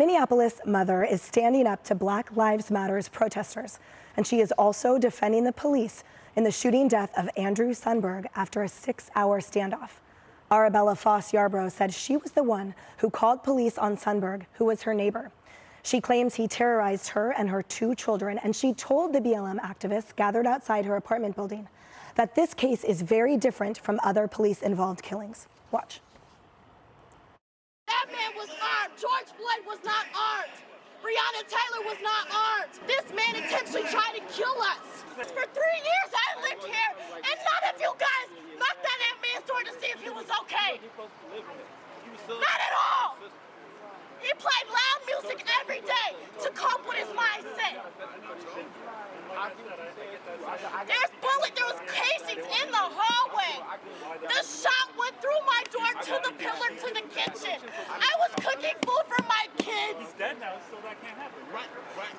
Minneapolis mother is standing up to Black Lives Matter's protesters, and she is also defending the police in the shooting death of Andrew Sundberg after a 6-hour standoff. Arabella Foss-Yarbrough said she was the one who called police on Sundberg, who was her neighbor. She claims he terrorized her and her 2 children, and she told the BLM activists gathered outside her apartment building that this case is very different from other police-involved killings. Watch. That man was armed. George Floyd was not armed. Breonna Taylor was not armed. This man intentionally tried to kill us. For 3 years I lived here, and none of you guys knocked on that man's door to see if he was okay. Not at all. He played loud music every day to cope with his mindset. There was casings in the hallway. The shot went through my door to the pillar to the kitchen. I was cooking food for my kids. He's dead now, so that can't happen.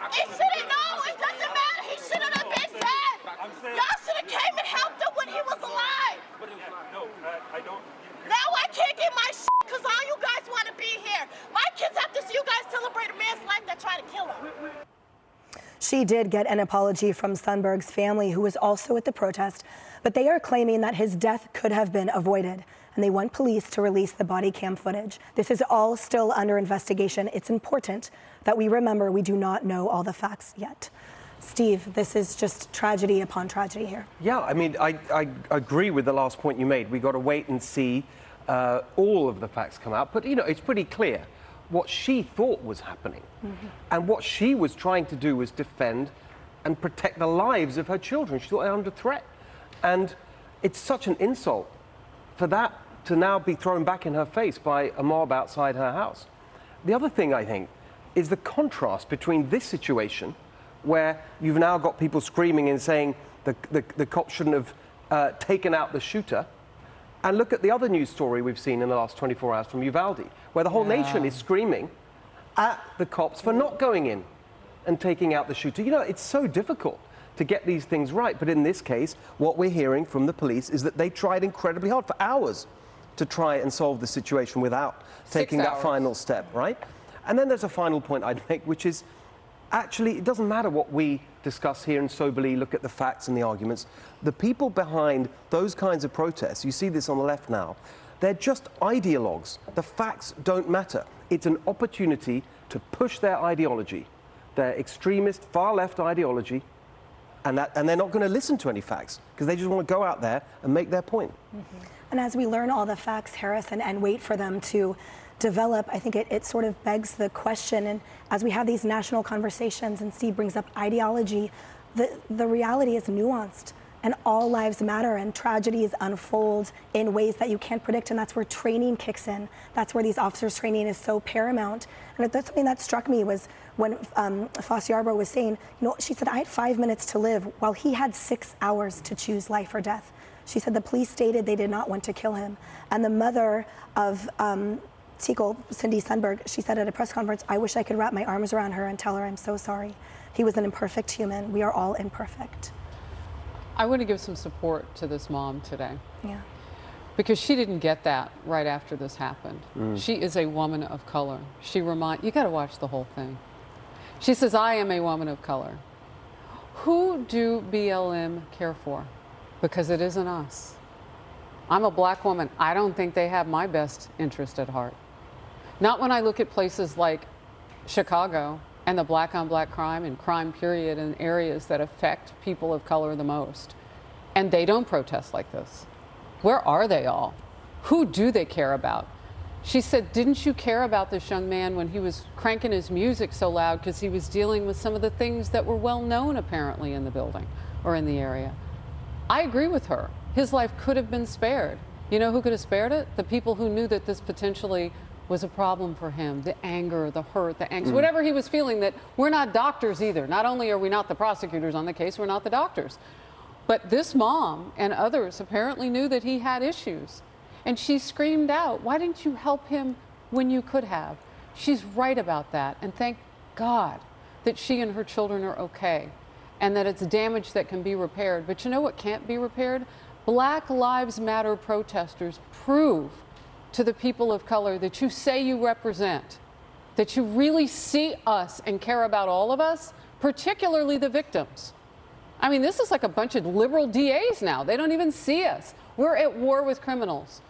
He shouldn't know. It doesn't matter. He shouldn't have been dead. Y'all should have came and helped him when he was alive. I don't. Now I can't get my shit because all you guys want to be here. My kids have to see you guys celebrate a man's life that tried to kill him. She did get an apology from Sundberg's family, who was also at the protest, but they are claiming that his death could have been avoided, and they want police to release the body cam footage. This is all still under investigation. It's important that we remember we do not know all the facts yet. Steve, this is just tragedy upon tragedy here. Yeah, I mean, I agree with the last point you made. We've got to wait and see all of the facts come out. But, you know, it's pretty clear what she thought was happening. And what she was trying to do was defend and protect the lives of her children. She thought they were under threat. And it's such an insult for that to now be thrown back in her face by a mob outside her house. The other thing, I think, is the contrast between this situation, where you've now got people screaming and saying the cops shouldn't have taken out the shooter. And look at the other news story we've seen in the last 24 hours from Uvalde, where the whole nation is screaming at the cops for not going in and taking out the shooter. You know, it's so difficult to get these things right. But in this case, what we're hearing from the police is that they tried incredibly hard for hours to try and solve the situation without taking that final step, right? And then there's a final point I'd make, which is, actually, it doesn't matter what we discuss here and soberly look at the facts and the arguments. The people behind those kinds of protests, you see this on the left now, they're just ideologues. The facts don't matter. It's an opportunity to push their ideology, their extremist, far-left ideology, and they're not going to listen to any facts because they just want to go out there and make their point. And as we learn all the facts, Harris, and wait for them to develop, I think it sort of begs the question, and as we have these national conversations and Steve brings up ideology, the reality is nuanced, and all lives matter, and tragedies unfold in ways that you can't predict, and that's where training kicks in. That's where these officers' training is so paramount. And that's something that struck me was when Foss-Yarbrough was saying, you know, she said, I had 5 minutes to live while he had 6 hours to choose life or death. She said the police stated they did not want to kill him. And the mother of Cindy Sundberg, she said at a press conference, I wish I could wrap my arms around her and tell her I'm so sorry. He was an imperfect human. We are all imperfect. I want to give some support to this mom today. Yeah. Because she didn't get that right after this happened. She is a woman of color. You got to watch the whole thing. She says, I am a woman of color. Who do BLM care for? Because it isn't us. I'm a black woman. I don't think they have my best interest at heart. Not when I look at places like Chicago and the black-on-black crime and crime period in areas that affect people of color the most. And they don't protest like this. Where are they all? Who do they care about? She said, didn't you care about this young man when he was cranking his music so loud because he was dealing with some of the things that were well known apparently in the building or in the area? I agree with her. His life could have been spared. You know who could have spared it? The people who knew that this potentially was a problem for him. The anger, the hurt, the angst, whatever he was feeling. That we're not doctors either. Not only are we not the prosecutors on the case, we're not the doctors. But this mom and others apparently knew that he had issues. And she screamed out, why didn't you help him when you could have? She's right about that. And thank God that she and her children are okay and that it's damage that can be repaired. But you know what can't be repaired? Black Lives Matter protesters prove to the people of color that you say you represent that you really see us and care about all of us, particularly the victims. I mean, this is like a bunch of liberal DAs now. They don't even see us. We're at war with criminals.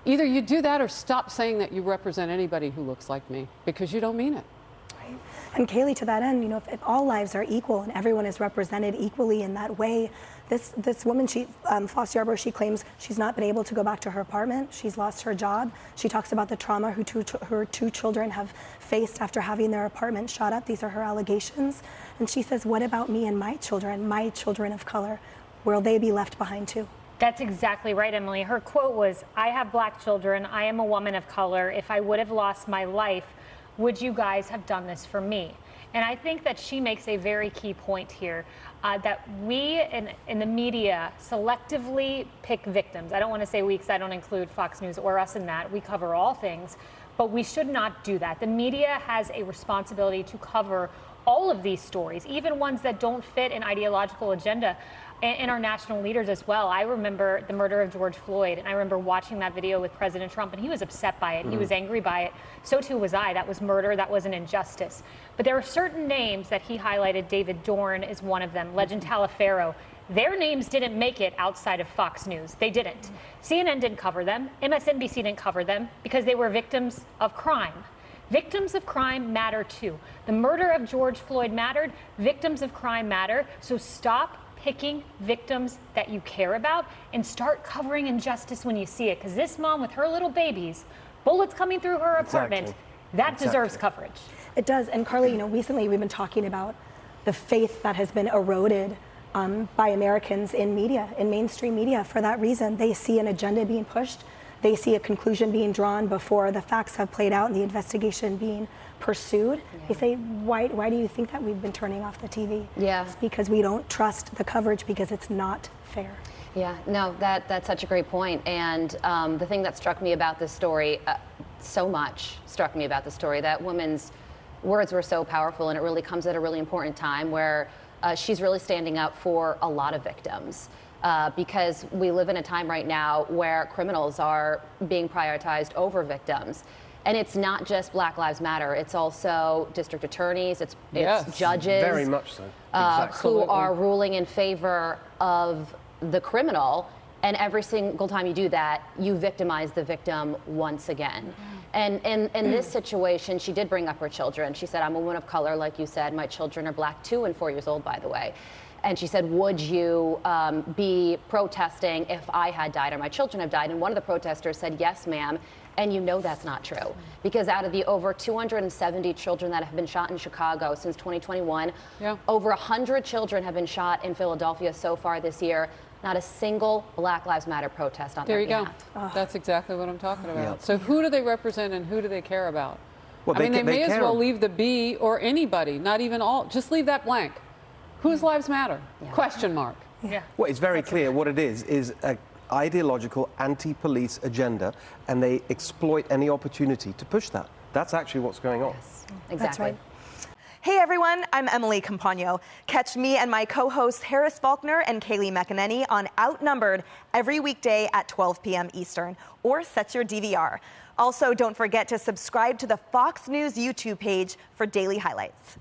Either you do that or stop saying that you represent anybody who looks like me, because you don't mean it. Right. And Kaylee, to that end, you know, if all lives are equal and everyone is represented equally in that way, this woman, Foss Yarborough, she claims she's not been able to go back to her apartment. She's lost her job. She talks about the trauma her two children have faced after having their apartment shot up. These are her allegations. And she says, what about me and my children of color? Will they be left behind too? That's exactly right, Emily. Her quote was, I have black children. I am a woman of color. If I would have lost my life, would you guys have done this for me? And I think that she makes a very key point here, that we in the media selectively pick victims. I don't want to say we, because I don't include Fox News or us in that. We cover all things, but we should not do that. The media has a responsibility to cover all of these stories, even ones that don't fit an ideological agenda, and our national leaders as well. I remember the murder of George Floyd, and I remember watching that video with President Trump, and he was upset by it. He was angry by it. So too was I. That was murder. That was an injustice. But there are certain names that he highlighted. David Dorn is one of them. Legend Taliaferro. Their names didn't make it outside of Fox News. They didn't. CNN didn't cover them. MSNBC didn't cover them because they were victims of crime. Victims of crime matter too. The murder of George Floyd mattered. Victims of crime matter. So stop picking victims that you care about and start covering injustice when you see it. Because this mom with her little babies, bullets coming through her apartment, that deserves coverage. It does. And Carly, you know, recently we've been talking about the faith that has been eroded by Americans in media, in mainstream media. For that reason, they see an agenda being pushed. They see a conclusion being drawn before the facts have played out and the investigation being pursued. Yeah. They say, why do you think that we've been turning off the TV? Yeah. It's because we don't trust the coverage because it's not fair. Yeah, no, that's such a great point. And the thing that struck me about this story, so much struck me about the story, that woman's words were so powerful, and it really comes at a really important time where she's really standing up for a lot of victims. Because we live in a time right now where criminals are being prioritized over victims. And it's not just Black Lives Matter, it's also district attorneys, it's judges. Very much so. Exactly. Who are ruling in favor of the criminal. And every single time you do that, you victimize the victim once again. And in this situation, she did bring up her children. She said, I'm a woman of color, like you said. My children are black, 2 and 4 years old, by the way. And she said, would you be protesting if I had died or my children have died? And one of the protesters said, yes, ma'am. And you know that's not true. Because out of the over 270 children that have been shot in Chicago since 2021, over 100 children have been shot in Philadelphia so far this year. Not a single Black Lives Matter protest on their behalf. There you go. That's exactly what I'm talking about. So who do they represent and who do they care about? Well, I mean, they may as well leave the B or anybody, not even all. Just leave that blank. Whose lives matter? Question mark. Well, it's very clear what it is an ideological anti-police agenda, and they exploit any opportunity to push that. That's actually what's going on. Yes, exactly. That's right. Hey everyone, I'm Emily Campagno. Catch me and my co-hosts Harris Faulkner and Kaylee McEnany on Outnumbered every weekday at 12 p.m. Eastern, or set your DVR. Also, don't forget to subscribe to the Fox News YouTube page for daily highlights.